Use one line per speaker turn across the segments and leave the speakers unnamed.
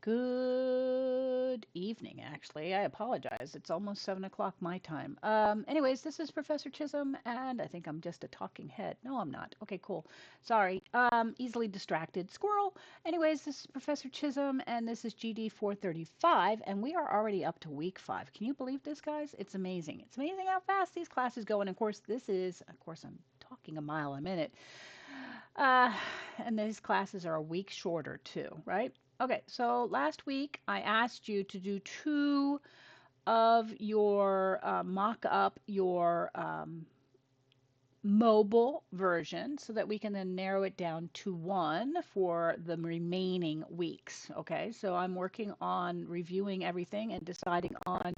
Good evening, actually. I apologize. It's almost 7 o'clock my time. Anyways, this is Professor Chisholm, and I think I'm just a talking head. No, I'm not. Okay, cool. Sorry. Easily distracted. Squirrel. Anyways, this is Professor Chisholm, and this is GD435, and we are already up to week 5. Can you believe this, guys? It's amazing. It's amazing how fast these classes go, and of course, I'm talking a mile a minute. Uh, and these classes are a week shorter too, right? Okay, so last week I asked you to do two of your mock up your mobile version so that we can then narrow it down to one for the remaining weeks. Okay, so I'm working on reviewing everything and deciding on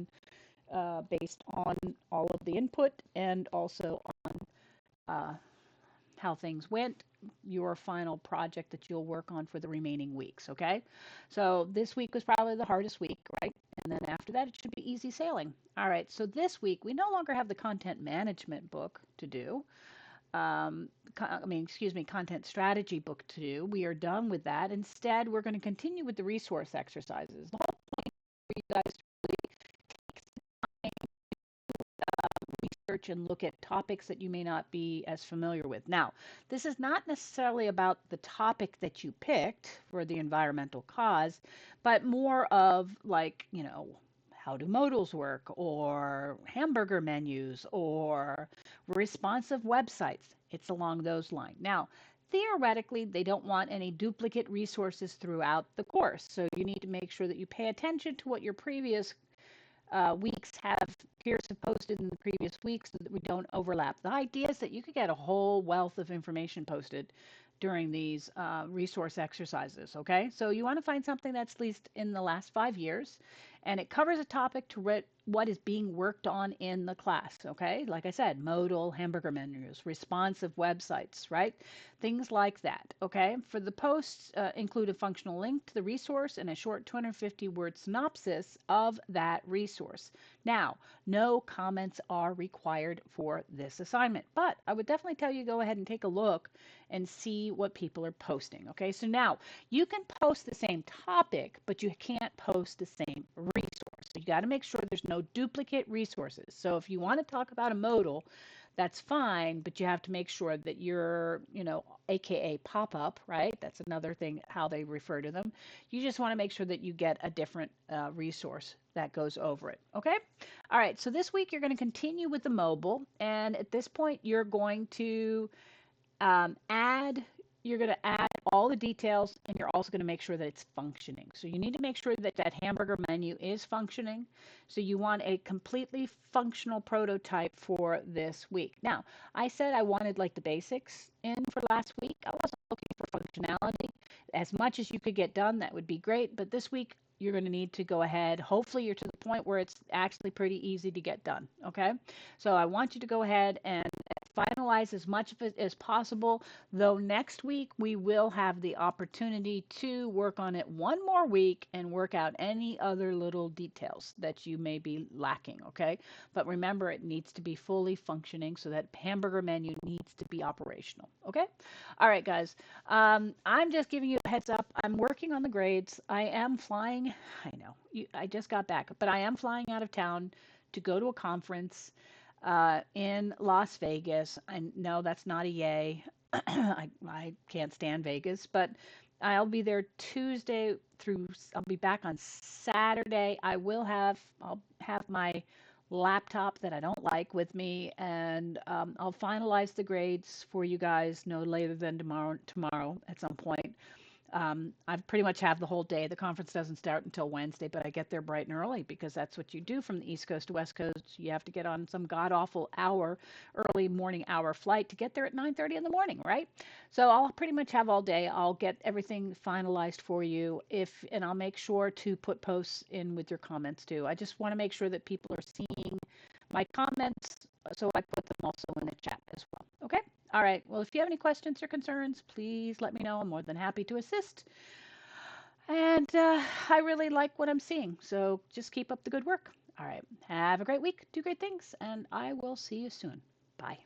based on all of the input and also on how things went, your final project that you'll work on for the remaining weeks, okay? So this week was probably the hardest week, right? And then after that, it should be easy sailing. All right, so this week, we no longer have the content management book to do. Excuse me, content strategy book to do. We are done with that. Instead, we're going to continue with the resource exercises. The whole point for you guys research and look at topics that you may not be as familiar with. Now, this is not necessarily about the topic that you picked for the environmental cause, but more of like, how do modals work or hamburger menus or responsive websites. It's along those lines. Now, theoretically, they don't want any duplicate resources throughout the course. So you need to make sure that you pay attention to what your previous weeks have peers have posted in the previous weeks so that we don't overlap. The idea is that you could get a whole wealth of information posted during these resource exercises, okay? So you want to find something that's at least in the last 5 years, and it covers a topic to what is being worked on in the class, okay? Like I said, modal, hamburger menus, responsive websites, right? Things like that, okay? For the posts, include a functional link to the resource and a short 250-word synopsis of that resource. Now, no comments are required for this assignment, but I would definitely tell you go ahead and take a look and see what people are posting. Okay, so now you can post the same topic, but you can't post the same resource. So you got to make sure there's no duplicate resources. So if you want to talk about a modal, that's fine, but you have to make sure that you're, AKA pop up, right? That's another thing, how they refer to them. You just want to make sure that you get a different resource that goes over it. Okay? All right, so this week you're going to continue with the mobile, and at this point, add you're going to add all the details, and you're also going to make sure that it's functioning. So you need to make sure that that hamburger menu is functioning. So you want a completely functional prototype for this week. Now, I said I wanted like the basics in for last week. I wasn't looking for functionality. As much as you could get done, that would be great. But this week, you're going to need to go ahead. Hopefully, you're to the point where it's actually pretty easy to get done. Okay. So I want you to go ahead and finalize as much of it as possible, though next week we will have the opportunity to work on it one more week and work out any other little details that you may be lacking, okay? But remember, it needs to be fully functioning, so that hamburger menu needs to be operational, okay? All right, guys. I'm just giving you a heads up. I'm working on the grades. I am flying. I know. I just got back, but I am flying out of town to go to a conference in Las Vegas. I know that's not a yay. I can't stand Vegas, but I'll be there Tuesday through. I'll be back on Saturday. I'll have my laptop that I don't like with me, and I'll finalize the grades for you guys no later than tomorrow at some point. I pretty much have the whole day. The conference doesn't start until Wednesday, but I get there bright and early because that's what you do from the East Coast to West Coast. You have to get on some god awful early morning hour flight to get there at 9:30 in the morning, right? So I'll pretty much have all day. I'll get everything finalized for you and I'll make sure to put posts in with your comments too. I just want to make sure that people are seeing my comments, so I put them also in the chat as well. Okay? All right. Well, if you have any questions or concerns, please let me know. I'm more than happy to assist. And I really like what I'm seeing. So just keep up the good work. All right. Have a great week. Do great things. And I will see you soon. Bye.